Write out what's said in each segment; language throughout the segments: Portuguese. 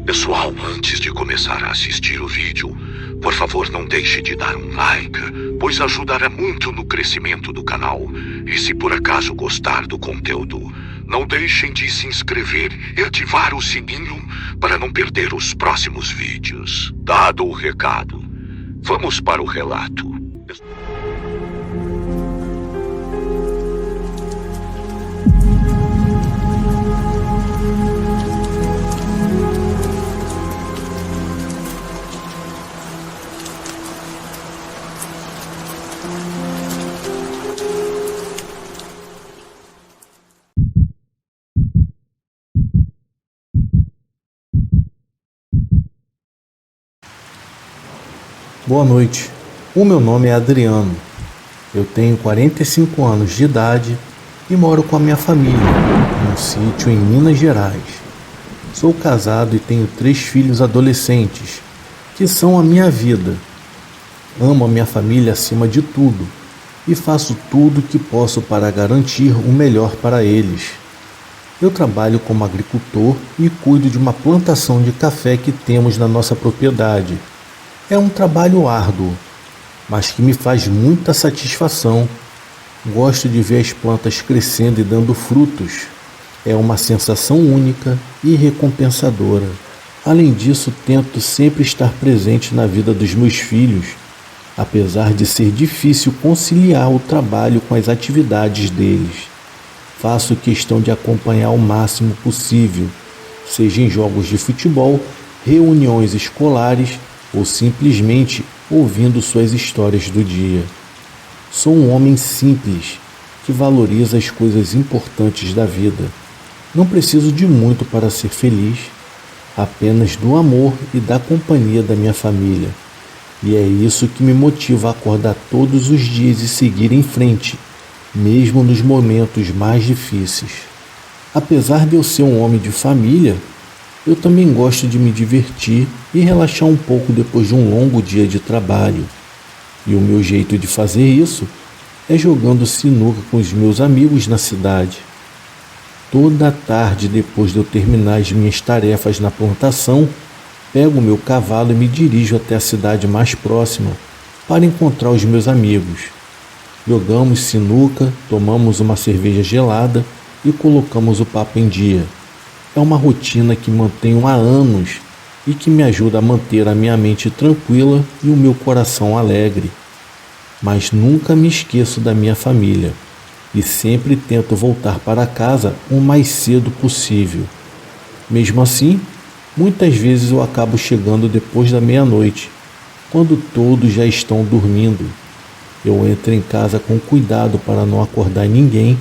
Pessoal, antes de começar a assistir o vídeo, por favor não deixe de dar um like, pois ajudará muito no crescimento do canal. E se por acaso gostar do conteúdo, não deixem de se inscrever e ativar o sininho para não perder os próximos vídeos. Dado o recado, vamos para o relato. Boa noite, o meu nome é Adriano, eu tenho 45 anos de idade e moro com a minha família, num sítio em Minas Gerais. Sou casado e tenho 3 filhos adolescentes, que são a minha vida. Amo a minha família acima de tudo e faço tudo o que posso para garantir o melhor para eles. Eu trabalho como agricultor e cuido de uma plantação de café que temos na nossa propriedade. É um trabalho árduo, mas que me faz muita satisfação. Gosto de ver as plantas crescendo e dando frutos. É uma sensação única e recompensadora. Além disso, tento sempre estar presente na vida dos meus filhos, apesar de ser difícil conciliar o trabalho com as atividades deles. Faço questão de acompanhar o máximo possível, seja em jogos de futebol, reuniões escolares, ou simplesmente ouvindo suas histórias do dia. Sou um homem simples, que valoriza as coisas importantes da vida. Não preciso de muito para ser feliz, apenas do amor e da companhia da minha família. E é isso que me motiva a acordar todos os dias e seguir em frente, mesmo nos momentos mais difíceis. Apesar de eu ser um homem de família, eu também gosto de me divertir e relaxar um pouco depois de um longo dia de trabalho. E o meu jeito de fazer isso é jogando sinuca com os meus amigos na cidade. Toda tarde, depois de eu terminar as minhas tarefas na plantação, pego o meu cavalo e me dirijo até a cidade mais próxima para encontrar os meus amigos. Jogamos sinuca, tomamos uma cerveja gelada e colocamos o papo em dia. É uma rotina que mantenho há anos e que me ajuda a manter a minha mente tranquila e o meu coração alegre. Mas nunca me esqueço da minha família e sempre tento voltar para casa o mais cedo possível. Mesmo assim, muitas vezes eu acabo chegando depois da meia-noite, quando todos já estão dormindo. Eu entro em casa com cuidado para não acordar ninguém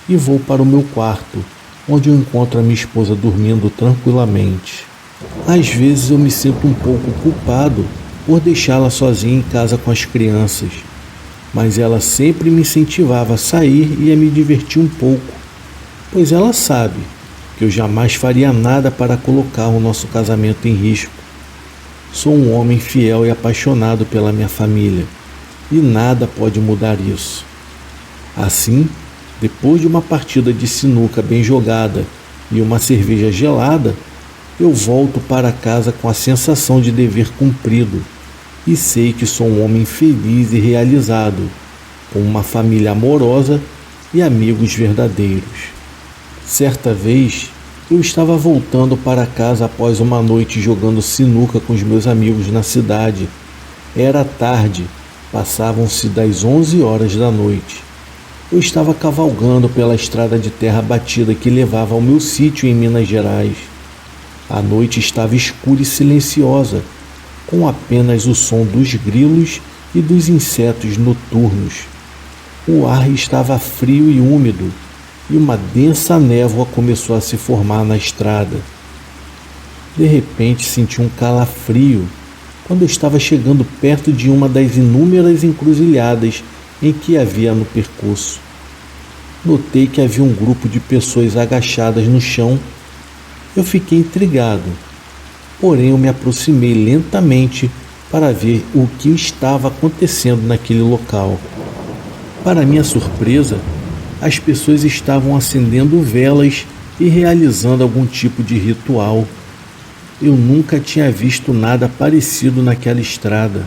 e vou para o meu quarto, onde eu encontro a minha esposa dormindo tranquilamente. Às vezes eu me sinto um pouco culpado por deixá-la sozinha em casa com as crianças, mas ela sempre me incentivava a sair e a me divertir um pouco, pois ela sabe que eu jamais faria nada para colocar o nosso casamento em risco. Sou um homem fiel e apaixonado pela minha família, e nada pode mudar isso. Assim, depois de uma partida de sinuca bem jogada e uma cerveja gelada, eu volto para casa com a sensação de dever cumprido e sei que sou um homem feliz e realizado, com uma família amorosa e amigos verdadeiros. Certa vez, eu estava voltando para casa após uma noite jogando sinuca com os meus amigos na cidade. Era tarde, passavam-se das 11 horas da noite. Eu estava cavalgando pela estrada de terra batida que levava ao meu sítio em Minas Gerais. A noite estava escura e silenciosa, com apenas o som dos grilos e dos insetos noturnos. O ar estava frio e úmido, e uma densa névoa começou a se formar na estrada. De repente senti um calafrio quando eu estava chegando perto de uma das inúmeras encruzilhadas em que havia no percurso. Notei que havia um grupo de pessoas agachadas no chão. Eu fiquei intrigado, porém eu me aproximei lentamente para ver o que estava acontecendo naquele local. Para minha surpresa, as pessoas estavam acendendo velas e realizando algum tipo de ritual. Eu nunca tinha visto nada parecido naquela estrada.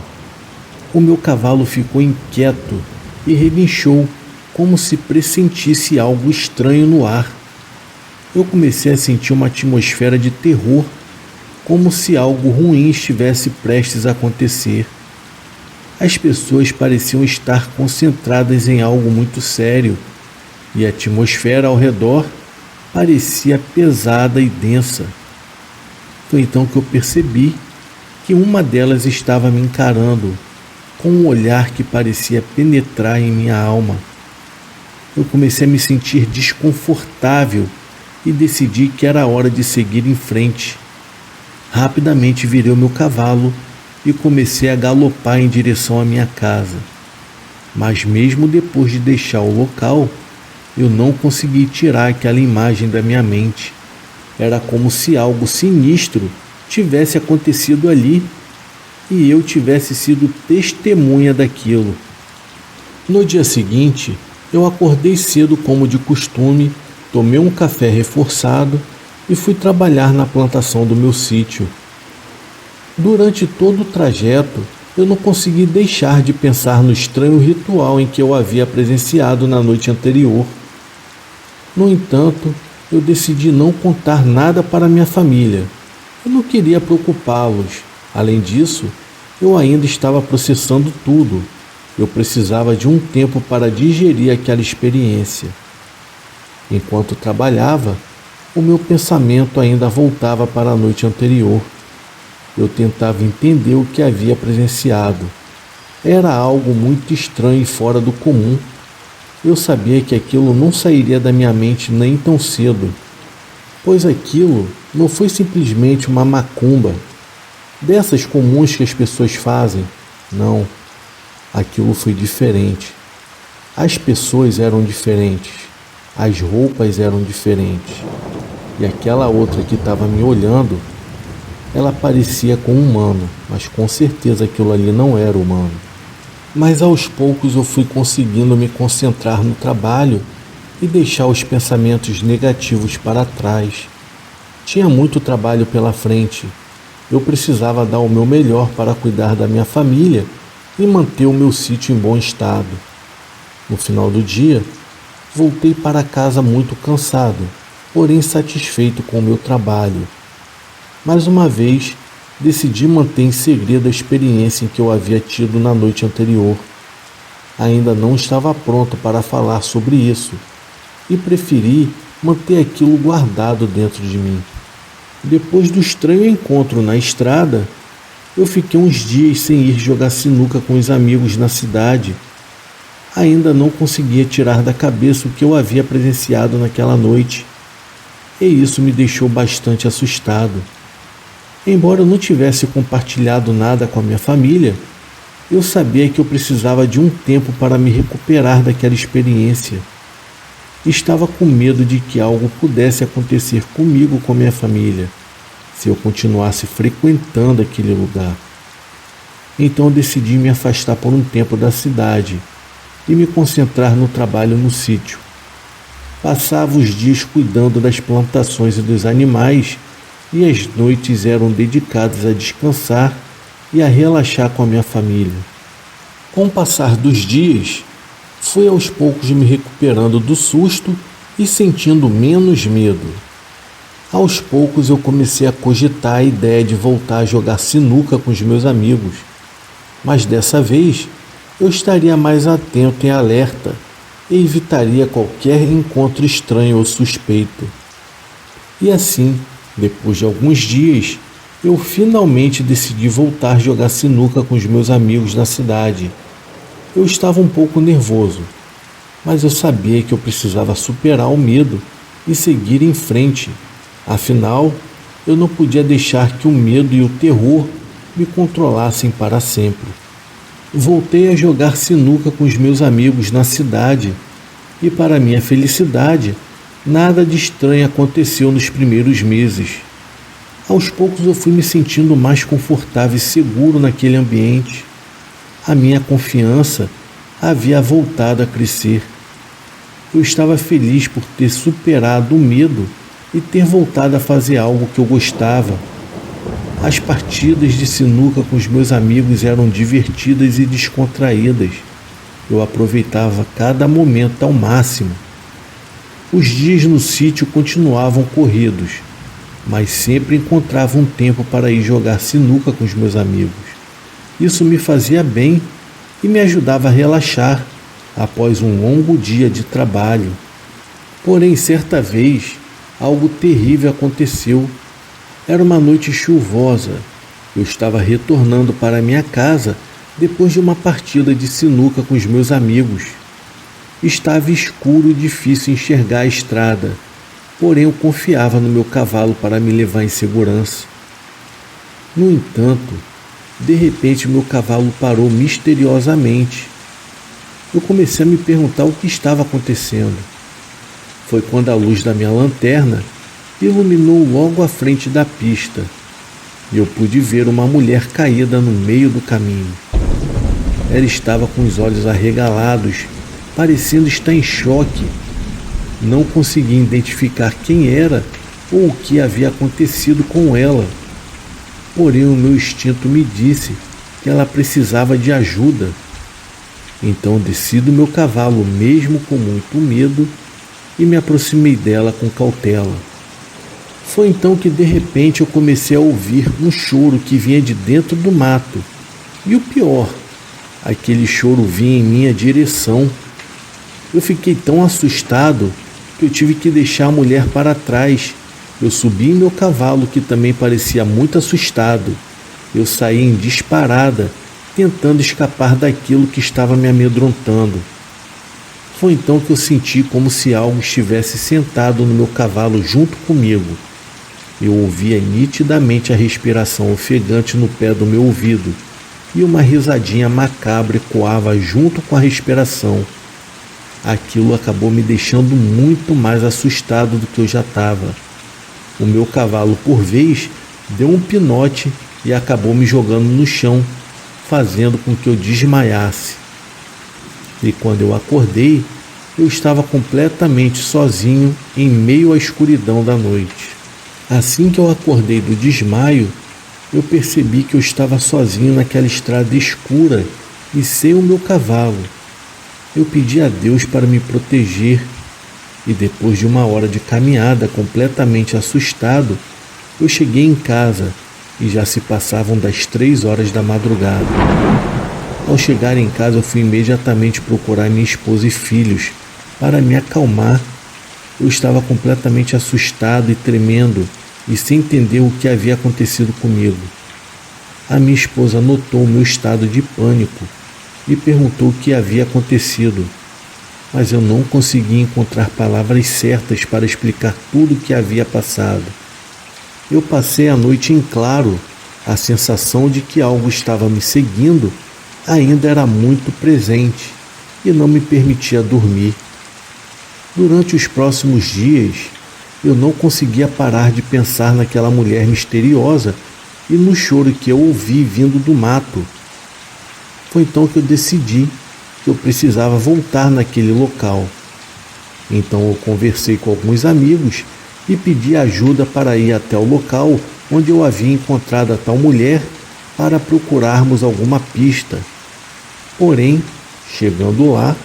O meu cavalo ficou inquieto e relinchou, como se pressentisse algo estranho no ar. Eu comecei a sentir uma atmosfera de terror, como se algo ruim estivesse prestes a acontecer. As pessoas pareciam estar concentradas em algo muito sério, e a atmosfera ao redor parecia pesada e densa. Foi então que eu percebi que uma delas estava me encarando, com um olhar que parecia penetrar em minha alma. Eu comecei a me sentir desconfortável e decidi que era hora de seguir em frente. Rapidamente virei o meu cavalo e comecei a galopar em direção à minha casa. Mas mesmo depois de deixar o local, eu não consegui tirar aquela imagem da minha mente. Era como se algo sinistro tivesse acontecido ali e eu tivesse sido testemunha daquilo. No dia seguinte, eu acordei cedo como de costume, tomei um café reforçado e fui trabalhar na plantação do meu sítio. Durante todo o trajeto, eu não consegui deixar de pensar no estranho ritual em que eu havia presenciado na noite anterior. No entanto, eu decidi não contar nada para minha família. Eu não queria preocupá-los. Além disso, eu ainda estava processando tudo. Eu precisava de um tempo para digerir aquela experiência. Enquanto trabalhava, o meu pensamento ainda voltava para a noite anterior. Eu tentava entender o que havia presenciado. Era algo muito estranho e fora do comum. Eu sabia que aquilo não sairia da minha mente nem tão cedo, pois aquilo não foi simplesmente uma macumba, dessas comuns que as pessoas fazem. Não, aquilo foi diferente. As pessoas eram diferentes, as roupas eram diferentes, e aquela outra que estava me olhando, ela parecia com um humano, mas com certeza aquilo ali não era humano. Mas aos poucos eu fui conseguindo me concentrar no trabalho e deixar os pensamentos negativos para trás. Tinha muito trabalho pela frente. Eu precisava dar o meu melhor para cuidar da minha família e manter o meu sítio em bom estado. No final do dia, voltei para casa muito cansado, porém satisfeito com o meu trabalho. Mais uma vez, decidi manter em segredo a experiência em que eu havia tido na noite anterior. Ainda não estava pronto para falar sobre isso e preferi manter aquilo guardado dentro de mim. Depois do estranho encontro na estrada, eu fiquei uns dias sem ir jogar sinuca com os amigos na cidade. Ainda não conseguia tirar da cabeça o que eu havia presenciado naquela noite, e isso me deixou bastante assustado. Embora eu não tivesse compartilhado nada com a minha família, eu sabia que eu precisava de um tempo para me recuperar daquela experiência. Estava com medo de que algo pudesse acontecer comigo com minha família, se eu continuasse frequentando aquele lugar. Então eu decidi me afastar por um tempo da cidade e me concentrar no trabalho no sítio. Passava os dias cuidando das plantações e dos animais, e as noites eram dedicadas a descansar e a relaxar com a minha família. Com o passar dos dias, fui aos poucos me recuperando do susto e sentindo menos medo. Aos poucos eu comecei a cogitar a ideia de voltar a jogar sinuca com os meus amigos, mas dessa vez eu estaria mais atento e alerta e evitaria qualquer encontro estranho ou suspeito. E assim, depois de alguns dias, eu finalmente decidi voltar a jogar sinuca com os meus amigos na cidade. Eu estava um pouco nervoso, mas eu sabia que eu precisava superar o medo e seguir em frente. Afinal, eu não podia deixar que o medo e o terror me controlassem para sempre. Voltei a jogar sinuca com os meus amigos na cidade e, para minha felicidade, nada de estranho aconteceu nos primeiros meses. Aos poucos eu fui me sentindo mais confortável e seguro naquele ambiente. A minha confiança havia voltado a crescer. Eu estava feliz por ter superado o medo e ter voltado a fazer algo que eu gostava. As partidas de sinuca com os meus amigos eram divertidas e descontraídas. Eu aproveitava cada momento ao máximo. Os dias no sítio continuavam corridos, mas sempre encontrava um tempo para ir jogar sinuca com os meus amigos. Isso me fazia bem e me ajudava a relaxar após um longo dia de trabalho. Porém, certa vez, algo terrível aconteceu. Era uma noite chuvosa. Eu estava retornando para minha casa depois de uma partida de sinuca com os meus amigos. Estava escuro e difícil enxergar a estrada, porém eu confiava no meu cavalo para me levar em segurança. No entanto, de repente meu cavalo parou misteriosamente. Eu comecei a me perguntar o que estava acontecendo. Foi quando a luz da minha lanterna iluminou logo à frente da pista e eu pude ver uma mulher caída no meio do caminho. Ela estava com os olhos arregalados, parecendo estar em choque. Não consegui identificar quem era ou o que havia acontecido com ela. Porém, o meu instinto me disse que ela precisava de ajuda. Então desci do meu cavalo, mesmo com muito medo, e me aproximei dela com cautela. Foi então que de repente eu comecei a ouvir um choro que vinha de dentro do mato. E o pior, aquele choro vinha em minha direção. Eu fiquei tão assustado que eu tive que deixar a mulher para trás. Eu subi em meu cavalo, que também parecia muito assustado. Eu saí em disparada, tentando escapar daquilo que estava me amedrontando. Foi então que eu senti como se algo estivesse sentado no meu cavalo junto comigo. Eu ouvia nitidamente a respiração ofegante no pé do meu ouvido e uma risadinha macabra ecoava junto com a respiração. Aquilo acabou me deixando muito mais assustado do que eu já estava. O meu cavalo, por vez, deu um pinote e acabou me jogando no chão, fazendo com que eu desmaiasse. E quando eu acordei, eu estava completamente sozinho em meio à escuridão da noite. Assim que eu acordei do desmaio, eu percebi que eu estava sozinho naquela estrada escura e sem o meu cavalo. Eu pedi a Deus para me proteger e depois de uma hora de caminhada completamente assustado, eu cheguei em casa e já se passavam das 3 horas da madrugada. Ao chegar em casa, eu fui imediatamente procurar minha esposa e filhos para me acalmar. Eu estava completamente assustado e tremendo e sem entender o que havia acontecido comigo. A minha esposa notou o meu estado de pânico e perguntou o que havia acontecido, mas eu não consegui encontrar palavras certas para explicar tudo o que havia passado. Eu passei a noite em claro. A sensação de que algo estava me seguindo ainda era muito presente e não me permitia dormir. Durante os próximos dias, eu não conseguia parar de pensar naquela mulher misteriosa e no choro que eu ouvi vindo do mato. Foi então que eu decidi que eu precisava voltar naquele local. Então eu conversei com alguns amigos e pedi ajuda para ir até o local onde eu havia encontrado a tal mulher para procurarmos alguma pista. Porém, chegando lá,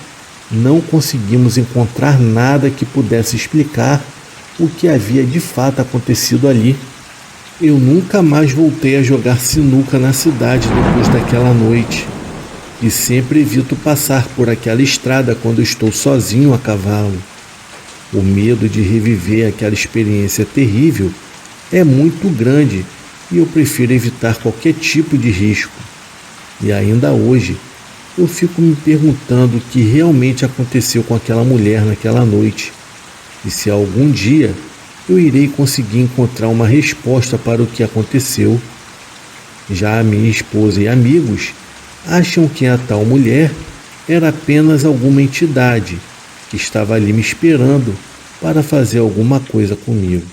não conseguimos encontrar nada que pudesse explicar o que havia de fato acontecido ali. Eu nunca mais voltei a jogar sinuca na cidade depois daquela noite e sempre evito passar por aquela estrada quando estou sozinho a cavalo. O medo de reviver aquela experiência terrível é muito grande e eu prefiro evitar qualquer tipo de risco. E ainda hoje, eu fico me perguntando o que realmente aconteceu com aquela mulher naquela noite e se algum dia eu irei conseguir encontrar uma resposta para o que aconteceu. Já a minha esposa e amigos acham que a tal mulher era apenas alguma entidade que estava ali me esperando para fazer alguma coisa comigo.